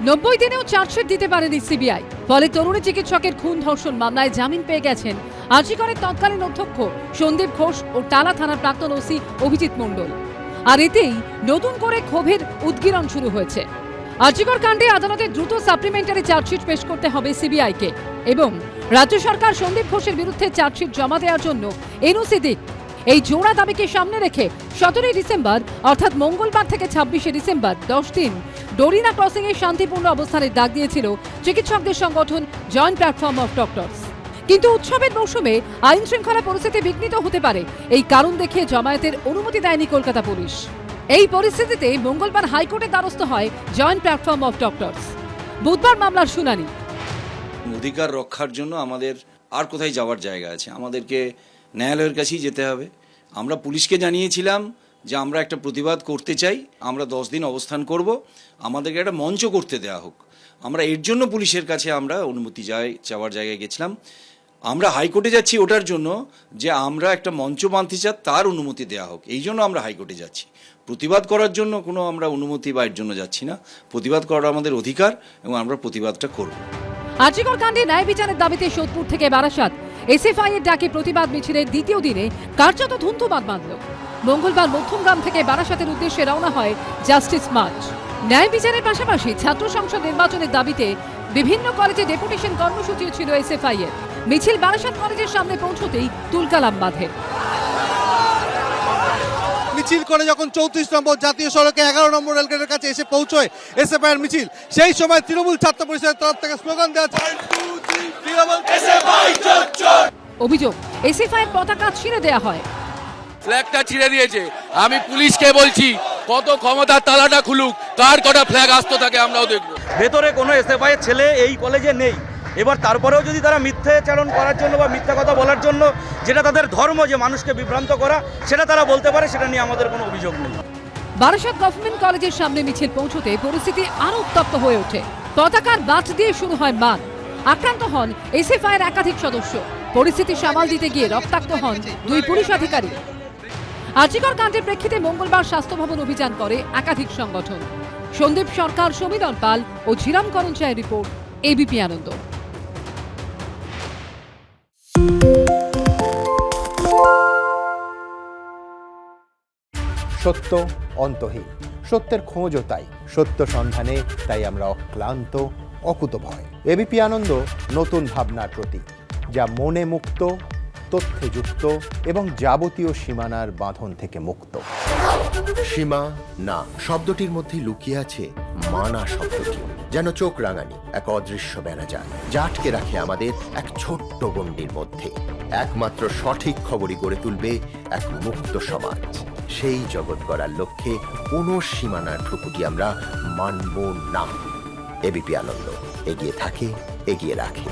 90 দিনেও চার্জশিট দিতে পারেনি সিবিআই। ফলে তরুণী চিকিৎসকের খুন ধর্ষণ মামলায় জামিন পেয়ে গেছেন আরজিকরের তৎকালীন অধ্যক্ষ সন্দীপ ঘোষ ও টালা থানার প্রাক্তন ওসি অভিজিৎ মণ্ডল। আর এতেই নতুন করে ক্ষোভের উদ্গীরণ শুরু হয়েছে। আরজিকর কাণ্ডে আদালতে দ্রুত সাপ্লিমেন্টারি চার্জশিট পেশ করতে হবে সিবিআইকে এবং রাজ্য সরকার সন্দীপ ঘোষের বিরুদ্ধে চার্জশিট জমা দেওয়ার জন্য এনওসি দিক। এই জোড়া দাবিকে সামনে রেখে 17 ডিসেম্বর অর্থাৎ মঙ্গলবার থেকে 26শে ডিসেম্বর 10 দিন ডোরিনা ক্রসিং এ শান্তিপূর্ণ অবস্থানের ডাক দিয়েছিল চিকিৎসকদের সংগঠন জয়েন্ট প্ল্যাটফর্ম অফ ডক্টরস। কিন্তু উৎসবের মৌসুমে আইন শৃঙ্খলা পরিস্থিতি বিঘ্নিত হতে পারে এই কারণ দেখিয়ে জমায়েতের অনুমতি দেয়নি কলকাতা পুলিশ। এই পরিস্থিতিতে মঙ্গলবার হাইকোর্টের দ্বারস্থ হয় জয়েন্ট প্ল্যাটফর্ম অফ ডক্টরস। বুধবার মামলার শুনানি। অধিকার রক্ষার জন্য আমাদের আর কোথায় যাওয়ার জায়গা আছে? আমাদেরকে ন্যায়ালয়ের কাছেই যেতে হবে। আমরা পুলিশকে জানিয়েছিলাম যে আমরা একটা প্রতিবাদ করতে চাই, আমরা 10 দিন অবস্থান করব, আমাদেরকে একটা মঞ্চ করতে দেওয়া হোক। আমরা এর জন্য পুলিশের কাছে আমরা অনুমতি চাওয়ার জায়গায় গেছিলাম। আমরা হাইকোর্টে যাচ্ছি ওটার জন্য যে আমরা একটা মঞ্চ বাঁধতে চাই, তার অনুমতি দেওয়া হোক। এই জন্য আমরা হাইকোর্টে যাচ্ছি। প্রতিবাদ করার জন্য কোনো আমরা অনুমতি বা এর জন্য যাচ্ছি না। প্রতিবাদ করা আমাদের অধিকার এবং আমরা প্রতিবাদটা করব। আরজিকর কাণ্ডে ন্যায় বিচারের দাবিতে সোদপুর থেকে বারাসাত এসএফআই এর ডাকে প্রতিবাদ মিছিলের দ্বিতীয় দিনে কার্যত ধুন্ধুমাদ বাঁধল। মঙ্গলবার মধ্যমগ্রাম থেকে বারাসাতের উদ্দেশ্যে রওনা হয় জাস্টিস মার্চ। ন্যায় বিচারের পাশাপাশি ছাত্র সংসদ নির্বাচনের দাবিতে বিভিন্ন কলেজে ডেপুটেশন কর্মসূচিও ছিল এসএফআই এর। মিছিল বারাসাত কলেজের সামনে পৌঁছতেই তুলকালাম বাঁধে। মিছিল করে যখন 34 নম্বর জাতীয় সড়কে 11 নম্বর রেলগেটের কাছে এসে পৌঁছয় এসএফআই এর মিছিল, সেই সময় তৃণমূল ছাত্র পরিষদের তরফ থেকে স্লোগান দেওয়া অভিযোগ এসএফআই এর পতাকা ছিঁড়ে দেওয়া হয়। ফ্ল্যাগটা ছিঁড়ে দিয়েছে। আমি পুলিশকে বলছি কত ক্ষমতার তালাটা খুলুক, কার কটা ফ্ল্যাগ আসতে থাকে আমরাও দেখব। ভেতরে কোনো এসএফআই এর ছেলে এই কলেজে নেই। এবার তারপরেও যদি তারা মিথ্যাচারণ করার জন্য বা মিথ্যা কথা বলার জন্য, যেটা তাদের ধর্ম যে মানুষকে বিভ্রান্ত করা, সেটা তারা বলতে পারে, সেটা নিয়ে আমাদের কোনো অভিযোগ নেই। বারাসাত গভর্নমেন্ট কলেজের সামনে মিছিল পৌঁছতে পরিস্থিতি আরো উত্তপ্ত হয়ে ওঠে। পতাকার বাঁধ দিয়ে শুরু হয় মান। আক্রান্ত হন এসএফআই এর একাধিক সদস্য। পরিস্থিতি সামাল দিতে গিয়ে রক্তাক্ত হন 2 পুলিশ আধিকারিক। আরজিকর কাণ্ডের প্রেক্ষিতে মঙ্গলবার স্বাস্থ্য ভবন অভিযান করে একাধিক সংগঠন। সন্দীপ সরকার, সমীরণ পাল ও ঝিরাম করঞ্চায়ের রিপোর্ট, এবিপি আনন্দ। সত্য অন্তহীন, সত্যের খোঁজও তাই, সত্য সন্ধানে তাই আমরা অক্লান্ত, অকুতভয়। এবিপি আনন্দ নতুন ভাবনার প্রতীক, যা মনে মুক্ত, তথ্যে যুক্ত এবং যাবতীয় সীমানার বাঁধন থেকে মুক্ত। সীমা না শব্দটির মধ্যে লুকিয়ে আছে মানা শব্দটি, যেন চোখ রাঙানি এক অদৃশ্য বেড়াজাল, যা আটকে রাখে আমাদের এক ছোট্ট গণ্ডির মধ্যে। একমাত্র সঠিক খবরই গড়ে তুলবে এক মুক্ত সমাজ। সেই জগৎ গড়ার লক্ষ্যে কোনো সীমানার ঠুকুটি আমরা মানব না। এবিপি আনন্দ এগিয়ে থাকে, এগিয়ে রাখে।